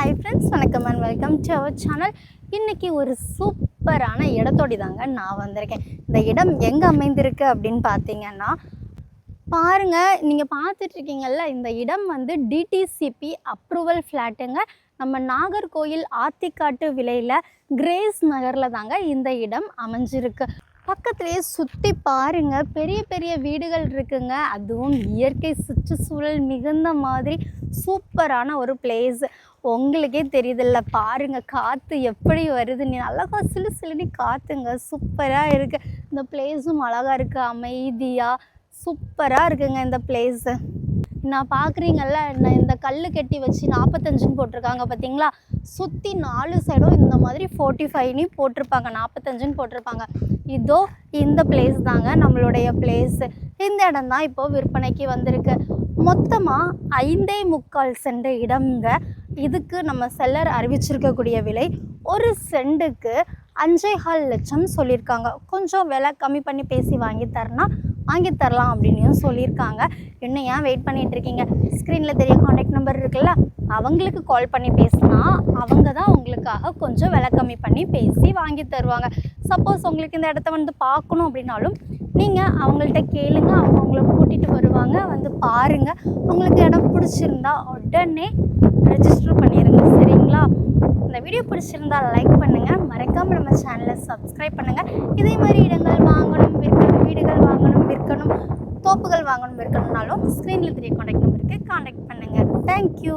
Hi friends, வணக்கம் and welcome to our channel. இன்றைக்கி ஒரு சூப்பரான இடத்தோடி தாங்க நான் வந்திருக்கேன். இந்த இடம் எங்கே அமைந்திருக்கு அப்படின்னு பார்த்தீங்கன்னா, பாருங்கள், நீங்கள் பார்த்துட்ருக்கீங்கள்ல, இந்த இடம் வந்து டிடிசிபி அப்ரூவல் ஃப்ளாட்டுங்க. நம்ம நாகர்கோயில் ஆத்திக்காட்டு விலையில் கிரேஸ் நகரில் தாங்க இந்த இடம் அமைஞ்சிருக்கு. பக்கத்துலேயே சுற்றி பாருங்கள், பெரிய பெரிய வீடுகள் இருக்குங்க. அதுவும் இயற்கை சுற்றுச்சூழல் மிகுந்த மாதிரி சூப்பரான ஒரு பிளேஸ். உங்களுக்கே தெரியுதில்ல, பாருங்கள் காற்று எப்படி வருது, நீ அழகா சிலு சிலுனி காற்றுங்க, சூப்பராக இருக்குது. இந்த பிளேஸும் அழகாக இருக்குது, அமைதியாக சூப்பராக இருக்குங்க இந்த பிளேஸு. நான் பார்க்குறீங்கள்ல, நான் இந்த கல் கட்டி வச்சு 45ன்னு போட்டிருக்காங்க பார்த்தீங்களா, சுற்றி 4 சைடும் இந்த மாதிரி 45ன்னு போட்டிருப்பாங்க, 45ன்னு போட்டிருப்பாங்க. இதோ இந்த பிளேஸ் தாங்க நம்மளுடைய பிளேஸு. இந்த இடம் தான் இப்போது விற்பனைக்கு வந்திருக்கு. மொத்தமாக 5.25 சென்ட் இடம்ங்க. இதுக்கு நம்ம செல்லர் அறிவிச்சிருக்கக்கூடிய விலை ஒரு சென்ட்டுக்கு 5.25 லட்சம் சொல்லியிருக்காங்க. கொஞ்சம் விலை கம்மி பண்ணி பேசி வாங்கி தரலாம் அப்படின்னும் சொல்லியிருக்காங்க. இன்னும் ஏன் வெயிட் பண்ணிகிட்ருக்கீங்க? ஸ்க்ரீனில் தெரிய காண்டாக்ட் நம்பர் இருக்குல்ல, அவங்களுக்கு கால் பண்ணி பேசினா அவங்க தான் உங்களுக்காக கொஞ்சம் விலை கம்மி பண்ணி பேசி வாங்கி தருவாங்க. சப்போஸ் உங்களுக்கு இந்த இடத்த வந்து பார்க்கணும் அப்படின்னாலும் நீங்கள் அவங்கள்ட்ட கேளுங்க, அவங்க உங்களை கூட்டிகிட்டு வருவாங்க. வந்து பாருங்கள், உங்களுக்கு இடம் பிடிச்சிருந்தா உடனே ரெஜிஸ்டர் பண்ணிடுங்க, சரிங்களா? இந்த வீடியோ பிடிச்சிருந்தா லைக் பண்ணுங்கள், மறக்காமல் நம்ம சேனலை சப்ஸ்கிரைப் பண்ணுங்கள். இதே மாதிரி இடங்கள் வாங்கணும், விற்கணும், வீடுகள் வாங்கணும், விற்கணும், தோப்புகள் வாங்கணும், விற்கணும்னாலும் ஸ்க்ரீனில் தெரிய காண்டாக்ட் நம்பருக்கு காண்டாக்ட் பண்ணுங்கள். தேங்க்யூ.